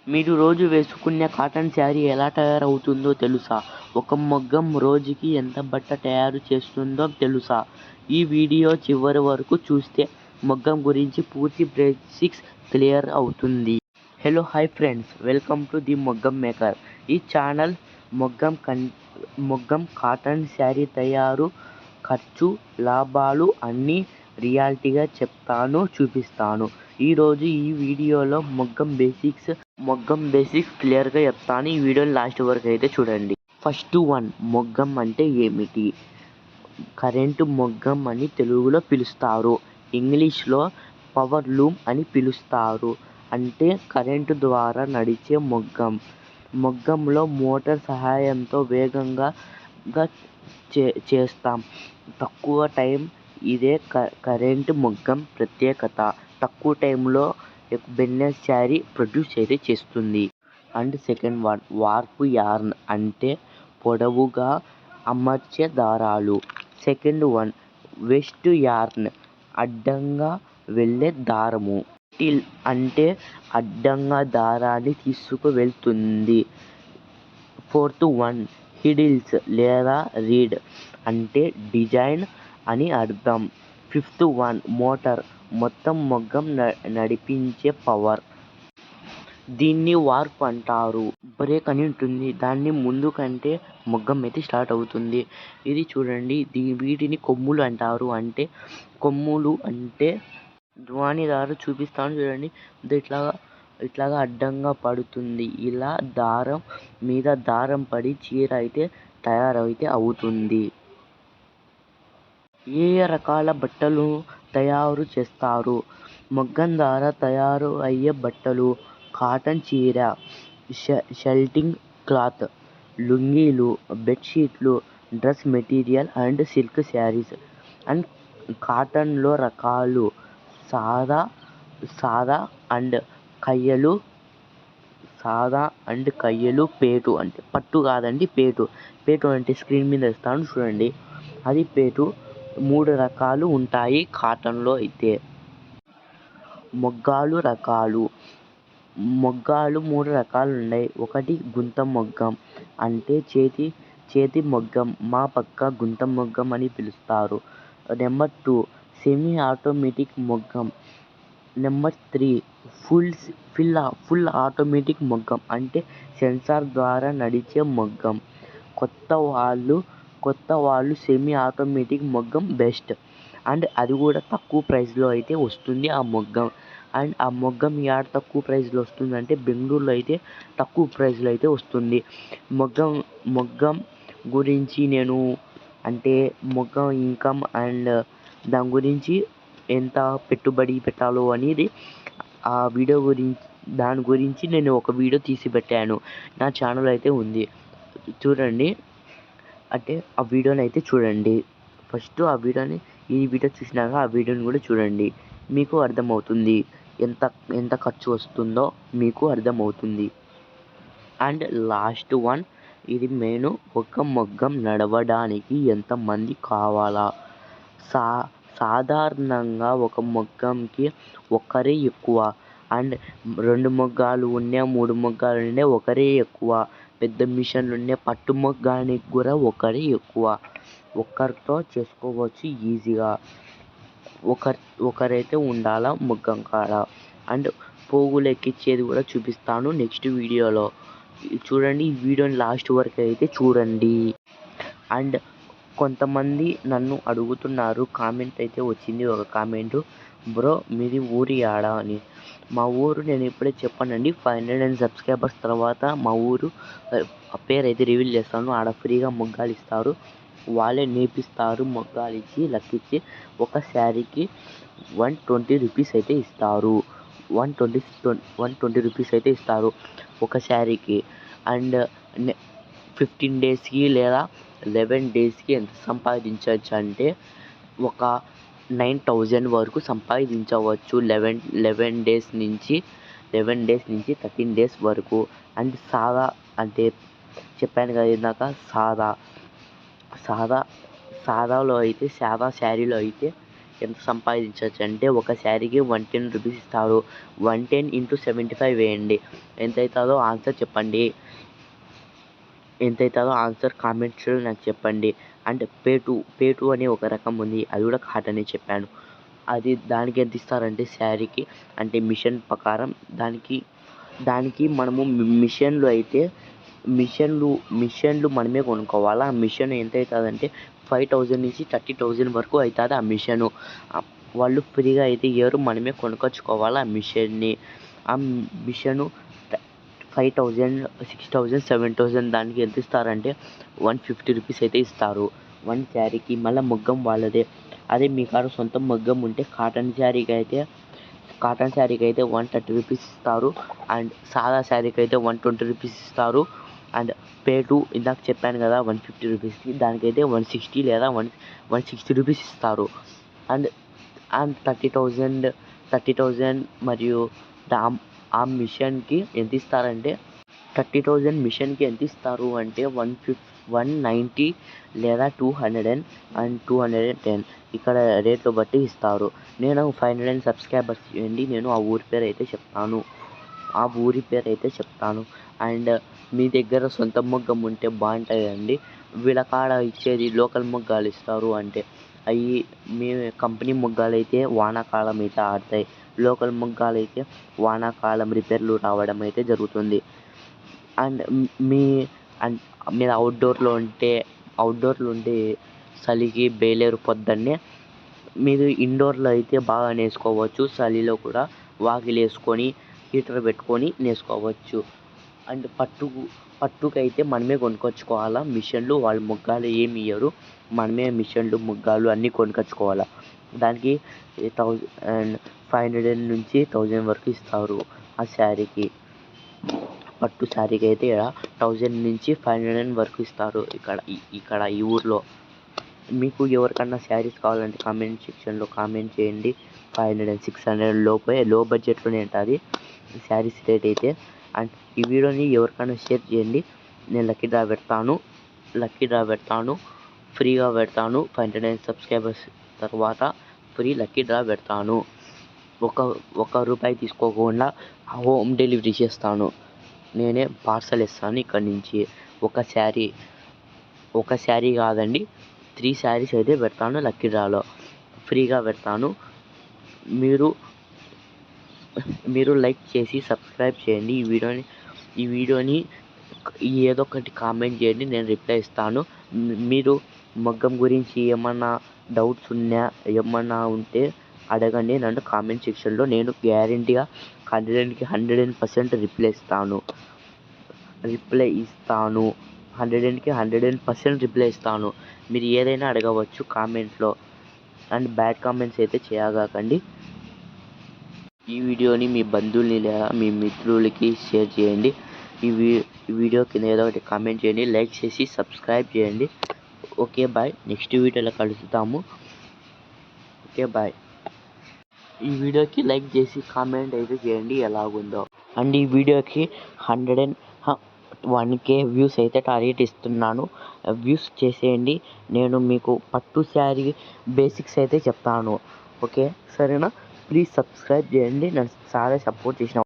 మీరు రోజు వేసుకునే కాటన్ శారీ ఎలా తయారవుతుందో తెలుసా? ఒక మగ్గం రోజుకి ఎంత బట్ట తయారు చేస్తుందో తెలుసా? ఈ వీడియో చివరి వరకు చూస్తే మగ్గం గురించి పూర్తి బేసిక్స్ క్లియర్ అవుతుంది. Hello hi friends, welcome to the మగ్గం మేకర్. ఈ ఛానల్ మగ్గం కాటన్ శారీ తయారు ఖర్చు, లాభాలు అన్నీ రియాలిటీగా చెప్తాను, చూపిస్తాను. ఈరోజు ఈ వీడియోలో మగ్గం బేసిక్స్ క్లియర్గా చెప్తాను. ఈ వీడియోని లాస్ట్ వరకు అయితే చూడండి. ఫస్ట్ వన్, మగ్గం అంటే ఏమిటి? కరెంటు మగ్గం అని తెలుగులో పిలుస్తారు. ఇంగ్లీష్లో పవర్ లూమ్ అని పిలుస్తారు. అంటే కరెంటు ద్వారా నడిచే మగ్గం. మగ్గంలో మోటార్ సహాయంతో వేగంగా చేస్తాం. తక్కువ టైం. ఇదే కరెంటు మగ్గం ప్రత్యేకత. తక్కువ టైంలో బిజినెస్ శారీ ప్రొడ్యూస్ అయితే చేస్తుంది. And second one, warp yarn అంటే పొడవుగా అమర్చే దారాలు. సెకండ్ వన్, వెస్ట్ యార్న్ అడ్డంగా వెళ్ళే దారము. టిల్ అంటే అడ్డంగా దారాన్ని తీసుకువెళ్తుంది. ఫోర్త్ వన్, హిడిల్స్ లేదా రీడ్ అంటే డిజైన్ అని అర్థం. ఫిఫ్త్ వన్, మోటార్ మొత్తం మగ్గం నడిపించే పవర్. దీన్ని వార్ప్ అంటారు. బ్రేక్ అని ఉంటుంది. దాన్ని ముందు కంటే మగ్గం అయితే స్టార్ట్ అవుతుంది. ఇది చూడండి, వీటిని కొమ్ములు అంటారు. అంటే కొమ్ములు అంటే ధ్వని ద్వారా చూపిస్తాను చూడండి. ఇట్లాగా అడ్డంగా పడుతుంది. ఇలా దారం మీద దారం పడి చీర అయితే తయారైతే అవుతుంది. ఏ రకాల బట్టలు తయారు చేస్తారు? మగ్గం ద్వారా తయారు అయ్యే బట్టలు: కాటన్ చీర, షెల్టింగ్ క్లాత్, లుంగీలు, బెడ్షీట్లు, dress material and silk saris. And కాటన్లో రకాలు: సాదా అండ్ కయ్యలు, పేటు అంటే పట్టు కాదండి, పేటు అంటే స్క్రీన్ మీద ఇస్తాను చూడండి. అది పేటు. 3 రకాలు ఉంటాయి కాటన్లో అయితే. మొగ్గాలు రకాలు 3 రకాలు ఉన్నాయి. ఒకటి గుంత మగ్గం అంటే చేతి మగ్గం. మా పక్క గుంత మగ్గం అని పిలుస్తారు. నెంబర్ 2, సెమీ ఆటోమేటిక్ మగ్గం. నెంబర్ 3, ఫుల్ ఆటోమేటిక్ మగ్గం అంటే సెన్సార్ ద్వారా నడిచే మగ్గం. కొత్త వాళ్ళు సెమీ ఆటోమేటిక్ మగ్గం బెస్ట్. అండ్ అది కూడా తక్కువ ప్రైస్లో అయితే వస్తుంది ఆ మగ్గం. అండ్ ఆ మగ్గం యాడ తక్కువ ప్రైస్లో వస్తుందంటే బెంగళూరులో అయితే తక్కువ ప్రైస్లో అయితే వస్తుంది. మగ్గం గురించి నేను అంటే మగ్గం ఇన్కమ్ అండ్ దాని గురించి ఎంత పెట్టుబడి పెట్టాలో అనేది దాని గురించి నేను ఒక వీడియో తీసి పెట్టాను. నా ఛానల్ అయితే ఉంది, చూడండి. అంటే ఆ వీడియోని అయితే చూడండి. ఫస్ట్ ఈ వీడియో చూసినాక ఆ వీడియోని కూడా చూడండి. మీకు అర్థమవుతుంది ఎంత ఖర్చు వస్తుందో మీకు అర్థమవుతుంది. అండ్ లాస్ట్ వన్, ఇది మెయిన్. ఒక మగ్గం నడవడానికి ఎంతమంది కావాలా? సాధారణంగా ఒక మగ్గంకి ఒకరే ఎక్కువ. అండ్ 2 మగ్గాలు ఉన్నా 3 మగ్గాలు ఉన్నా ఒకరే ఎక్కువ. పెద్ద మిషన్లు ఉన్నా పట్టు మగ్గానికి కూడా ఒకరే ఎక్కువ. ఒక్కరితో చేసుకోవచ్చు ఈజీగా. ఒకరైతే ఉండాలా మగ్గం కాడ. అండ్ పోగులు ఎక్కించేది కూడా చూపిస్తాను నెక్స్ట్ వీడియోలో. చూడండి, ఈ వీడియోని లాస్ట్ వరకు అయితే చూడండి. అండ్ కొంతమంది నన్ను అడుగుతున్నారు, కామెంట్ అయితే వచ్చింది ఒక కామెంటు, బ్రో మీది ఊరి ఆడ అని. మా ఊరు నేను ఇప్పుడే చెప్పానండి. 500 సబ్స్క్రైబర్స్ తర్వాత మా ఊరు పేరు అయితే రివీల్ చేస్తాను. ఆడ ఫ్రీగా మగ్గాలు ఇస్తారు, వాళ్ళే నేర్పిస్తారు. మగ్గాలు ఇచ్చి లెక్కించి ఒక శారీకి 120 రూపీస్ అయితే ఇస్తారు. 120 రూపీస్ అయితే ఇస్తారు ఒక శారీకి. అండ్ 15 డేస్కి లేదా 11 డేస్కి ఎంత సంపాదించవచ్చు అంటే ఒక 9,000 వరకు సంపాదించవచ్చు. 11 డేస్ నుంచి 13 డేస్ వరకు. అండ్ సాదా అంటే చెప్పాను కదా ఇందాక, సాదాలో అయితే సాదా శారీలో అయితే ఎంత సంపాదించవచ్చు అంటే ఒక శారీకి 110 రూపీస్ ఇస్తారు. 110 × 75 వేయండి. ఎంత అవుతుందో ఆన్సర్ చెప్పండి. ఎంత అవుతుందో ఆన్సర్ కామెంట్స్లో నాకు చెప్పండి. అండ్ పేటు అనే ఒక రకం ఉంది, అది కూడా కాటనే చెప్పాను. దానికి ఎంత ఇస్తారంటే శారీకి అంటే మిషన్ ప్రకారం దానికి మనము మిషన్లు అయితే మిషన్లు మనమే కొనుక్కోవాలి. ఆ మిషన్ ఎంత అవుతుందంటే 5,000 నుంచి 30,000 వరకు అవుతుంది. ఆ మిషను వాళ్ళు ఫ్రీగా అయితే ఇవ్వరు, మనమే కొనుక్కొచ్చుకోవాలి ఆ మిషన్ని. ఆ మిషను 5,000, 6,000, 7,000 దానికి ఎంత ఇస్తారంటే 150 రూపీస్ అయితే ఇస్తారు 1 శారీకి. మళ్ళీ మగ్గం వాళ్ళదే. అదే మీ కాడ సొంత మగ్గం ఉంటే కాటన్ శారీకి అయితే 130 రూపీస్ ఇస్తారు. అండ్ సాదా శారీకి అయితే 120 రూపీస్ ఇస్తారు. అండ్ పేటు ఇందాక చెప్పాను కదా 150 రూపీస్కి, దానికైతే 160 లేదా 160 రూపీస్ ఇస్తారు. అండ్ 30,000 మరియు ఆ మిషన్కి ఎంత ఇస్తారంటే 30,000 మిషన్కి ఎంత ఇస్తారు అంటే 190 లేదా 200 అండ్ 210 ఇక్కడ రేట్లు బట్టి ఇస్తారు. నేను 500 సబ్స్క్రైబర్స్ చేయండి, నేను ఆ ఊరి పేరు అయితే చెప్తాను. అండ్ మీ దగ్గర సొంత మగ్గం ఉంటే బాగుంటాయండి. వీళ్ళ కాడ ఇచ్చేది లోకల్ మగ్గాలు ఇస్తారు. అంటే అవి మీ కంపెనీ మగ్గాలు అయితే వానాకాలం అయితే ఆడతాయి. లోకల్ మగ్గాలు అయితే వానాకాలం రిపేర్లు రావడం అయితే జరుగుతుంది. అండ్ మీరు అవుట్డోర్లో ఉంటే చలికి బేలేరు పొద్దున్నే. మీరు ఇండోర్లో అయితే బాగా నేసుకోవచ్చు. చలిలో కూడా వాకిలి వేసుకొని హీటర్ పెట్టుకొని నేసుకోవచ్చు. అండ్ పట్టుకైతే మనమే కొనుక్కొచ్చుకోవాలా మిషన్లు. వాళ్ళు మగ్గాలు ఏమి ఇవ్వరు, మనమే మిషన్లు మగ్గాలు అన్నీ కొనుక్కొచ్చుకోవాలా. దానికి 500 నుంచి 1000 వరకు ఇస్తారు ఆ శారీకి. పట్టు శారీకి అయితే 1000 నుంచి 500 వరకు ఇస్తారు ఇక్కడ ఈ ఊర్లో. మీకు ఎవరికన్నా శారీస్ కావాలంటే కామెంట్ సెక్షన్లో కామెంట్ చేయండి. 500, 600 లోపే, లో బడ్జెట్లోనే ఉంటుంది శారీస్ రేట్ అయితే. అండ్ ఈ వీడియోని ఎవరికైనా షేర్ చేయండి. నేను లక్కీ డ్రా పెడతాను, ఫ్రీగా పెడతాను. 500 సబ్స్క్రైబర్స్ తర్వాత ఫ్రీ లక్కీ డ్రా పెడతాను. ఒక్క రూపాయి తీసుకోకుండా హోమ్ డెలివరీ చేస్తాను. నేనే పార్సల్ ఇస్తాను ఇక్కడి నుంచి. ఒక శారీ కాదండి, 3 శారీస్ అయితే పెడతాను లక్కీ డ్రాలో, ఫ్రీగా పెడతాను. మీరు లైక్ చేసి సబ్స్క్రైబ్ చేయండి. ఈ వీడియోని ఏదో ఒకటి కామెంట్ చేయండి, నేను రిప్లై ఇస్తాను. మీరు మగ్గం గురించి ఏమన్నా డౌట్స్ ఏమన్నా ఉంటే అడగండి నన్ను కామెంట్ సెక్షన్లో. నేను గ్యారెంటీగా 100కి 100% రిప్లై ఇస్తాను. 100కి 100% రిప్లై ఇస్తాను. మీరు ఏదైనా అడగవచ్చు కామెంట్లో. అండ్ బ్యాడ్ కామెంట్స్ అయితే చేయకండి. ఈ వీడియోని మీ బంధువుల్ని లేదా మీ మిత్రులకి షేర్ చేయండి. ఈ వీడియో కింద ఏదో ఒకటి కామెంట్ చేయండి, లైక్ చేసి సబ్స్క్రైబ్ చేయండి. ఓకే బాయ్, నెక్స్ట్ వీడియోలో కలుస్తాము. Okay bye. ఈ వీడియోకి లైక్ చేసి కామెంట్ అయితే చేయండి ఎలాగుందో. అండ్ ఈ వీడియోకి 101K వ్యూస్ అయితే టార్గెట్ ఇస్తున్నాను. వ్యూస్ చేసేయండి. నేను మీకు పట్టు శారీ బేసిక్స్ అయితే చెప్తాను. ఓకే సరేనా? ప్లీజ్ సబ్స్క్రైబ్ చేయండి. నన్ను చాలా సపోర్ట్ చేసిన